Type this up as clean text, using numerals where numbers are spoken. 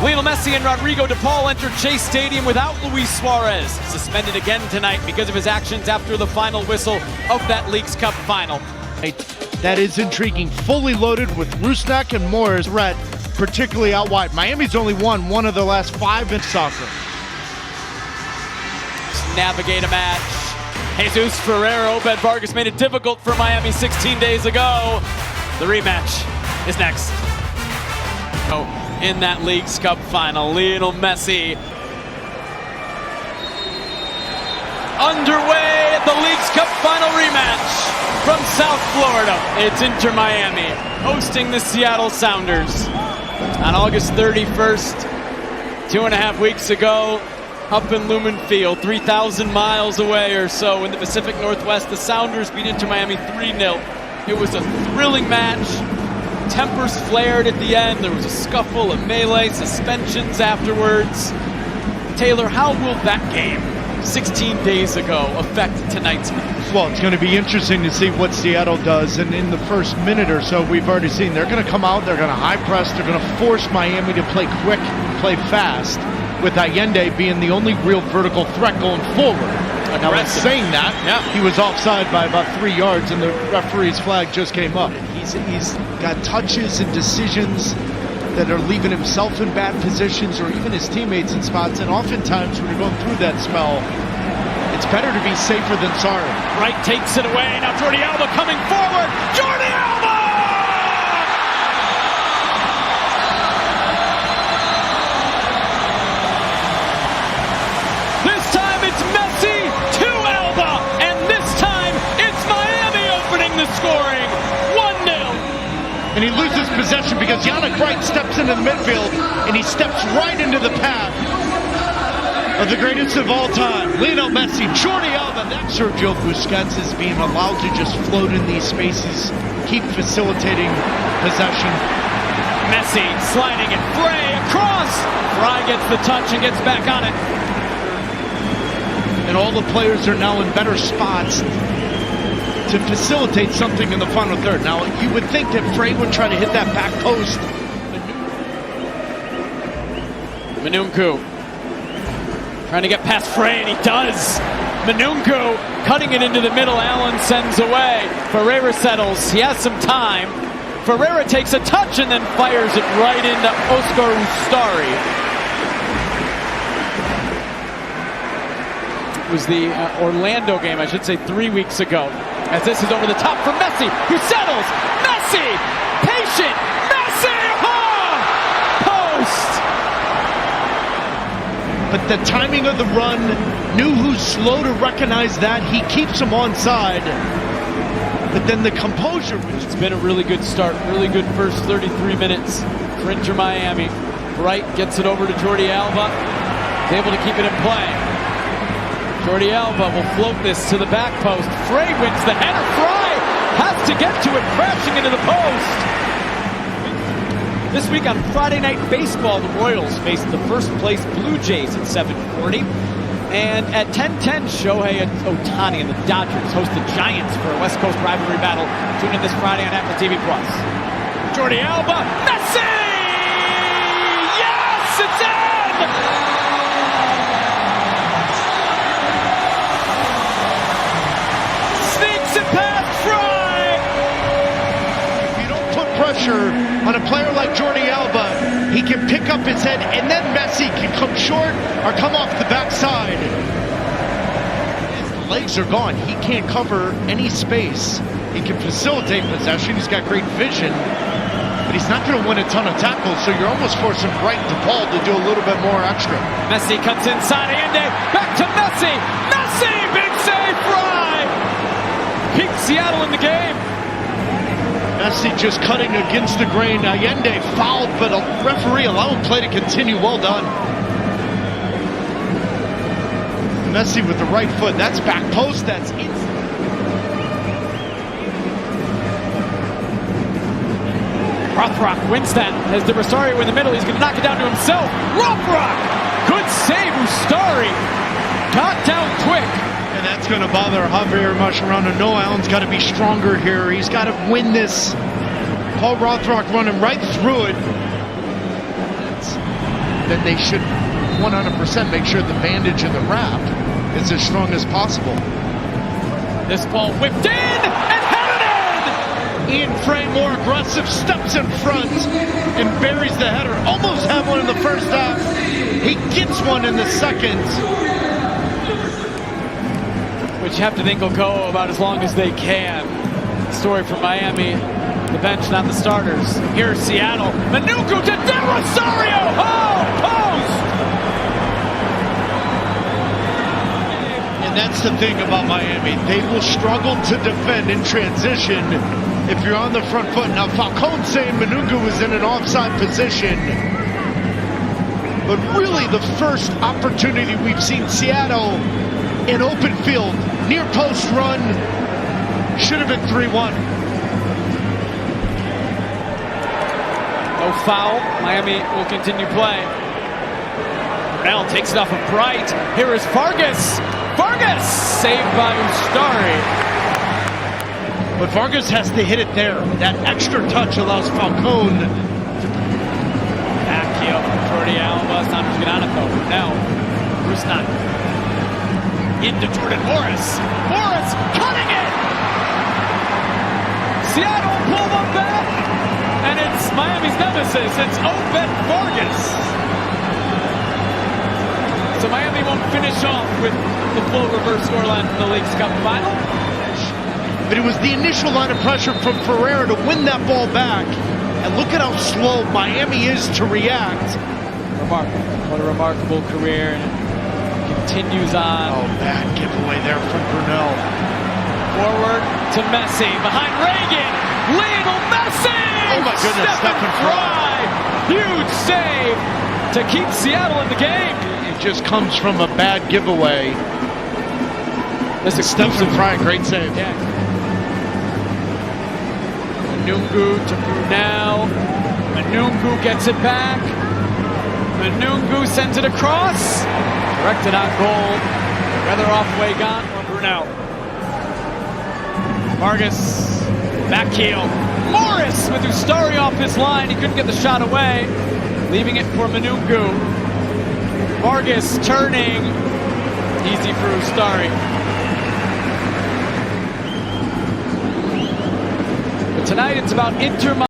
Lionel Messi and Rodrigo de Paul entered Chase Stadium without Luis Suarez, suspended again tonight because of his actions after the final whistle of that Leagues Cup final. That is intriguing. Fully loaded with Rusnak and Moore's threat, particularly out wide. Miami's only won one of the last 5 in soccer. Navigate a match. Jesus Ferreira, Obed Vargas made it difficult for Miami 16 days ago. The rematch is next. In that Leagues Cup final, Lionel Messi underway at the Leagues Cup final rematch from South Florida. It's Inter Miami hosting the Seattle Sounders on August 31st, 2.5 weeks ago, up in Lumen Field, 3,000 miles away or so in the Pacific Northwest. The Sounders beat Inter Miami 3-0. It was a thrilling match. Tempers flared at the end. There was a scuffle, a melee, suspensions afterwards. Taylor, how will that game 16 days ago affect tonight's match? Well, it's going to be interesting to see what Seattle does. And in the first minute or so, we've already seen they're going to come out, they're going to high press, they're going to force Miami to play quick, play fast, with Allende being the only real vertical threat going forward. Now, in saying that, he was offside by about 3 yards, and the referee's flag just came up. He's got touches and decisions that are leaving himself in bad positions, or even his teammates in spots. And oftentimes, when you're going through that spell, it's better to be safer than sorry. Wright takes it away. Now Jordi Alba coming forward. Jordi Alba! This time it's Messi to Alba, and this time it's Miami opening the scoring. 1-0. And he loses possession because Yannick Wright steps into the midfield, and he steps right into the path of the greatest of all time, Lionel Messi. Jordi Alba. Sergio Busquets is being allowed to just float in these spaces, keep facilitating possession. Messi sliding it, Frey across. Frey gets the touch and gets back on it. And all the players are now in better spots to facilitate something in the final third. Now, you would think that Frey would try to hit that back post. Manunku trying to get past Frey, and he does. Manunku cutting it into the middle. Allen sends away. Ferreira settles. He has some time. Ferreira takes a touch and then fires it right into Oscar Ustari. It was the Orlando game, I should say, 3 weeks ago. As this is over the top for Messi, who settles. Messi, patient. Messi, post. But the timing of the run, knew who's slow to recognize that. He keeps him onside. But then the composure. It's been a really good start, really good first 33 minutes for Inter Miami. Bright gets it over to Jordi Alba. He's able to keep it in play. Jordi Alba will float this to the back post. Frey wins the header. Frey has to get to it, crashing into the post. This week on Friday Night Baseball, the Royals faced the first place Blue Jays at 7:40. And at 10:10, Shohei Ohtani and the Dodgers host the Giants for a West Coast rivalry battle. Tune in this Friday on Apple TV+. Jordi Alba, Messi! Yes, it's in! Sneaks it past Frey! If you don't put pressure on a player like Jordi Alba, he can pick up his head, and then Messi can come short or come off the backside. His legs are gone. He can't cover any space. He can facilitate possession. He's got great vision, but he's not going to win a ton of tackles, so you're almost forcing Bright to Paul to do a little bit more extra. Messi cuts inside Allende. Back to Messi. Messi! Big save, Frey! Keep Seattle in the game. Messi just cutting against the grain. Allende fouled, but a referee allowing play to continue. Well done. Messi with the right foot. That's back post. That's in. Rothrock wins that as De Rosario in the middle. He's going to knock it down to himself. Rothrock! Good save. Ustari got down quick. And that's going to bother Javier Mascherano. Noah Allen's got to be stronger here. He's got to win this. Paul Rothrock running right through it. then they should 100% make sure the bandage and the wrap is as strong as possible. This ball whipped in and headed in! Ian Frey, more aggressive, steps in front and buries the header. Almost had one in the first half. He gets one in the second. Which you have to think will go about as long as they can. Story from Miami, the bench, not the starters. Here's Seattle. Manuku to De Rosario! Oh, post! And that's the thing about Miami. They will struggle to defend in transition if you're on the front foot. Now, Falcone saying Manuku was in an offside position. But really, the first opportunity we've seen Seattle in open field, near post run, should have been 3-1. No foul. Miami will continue play. Brunel takes it off of Bright. Here is Vargas. Vargas saved by Ustari. But Vargas has to hit it there. That extra touch allows Falcone. Back heel from Jordi Alba. It's not Giannato. Brunel. Rusnak. Into Jordan Morris. Morris cutting it! Seattle pull one back. And it's Miami's nemesis. It's Obed Vargas. So Miami won't finish off with the full reverse scoreline from the Leagues Cup final. But it was the initial line of pressure from Ferreira to win that ball back. And look at how slow Miami is to react. Remarkable. What a remarkable career. And it continues on. Oh, bad giveaway there from Brunel. Forward to Messi. Behind Reagan. Lionel Messi! Oh my goodness, Stephen Fry. Huge save to keep Seattle in the game. It just comes from a bad giveaway. This Stephen Fry, great save. Yeah. Manungu to Brunel. Manungu gets it back. Manungu sends it across. Directed on goal. Whether off Wagon or Brunel. Vargas. Back heel. Morris with Ustari off his line. He couldn't get the shot away. Leaving it for Manungu. Vargas turning. Easy for Ustari. But tonight it's about Inter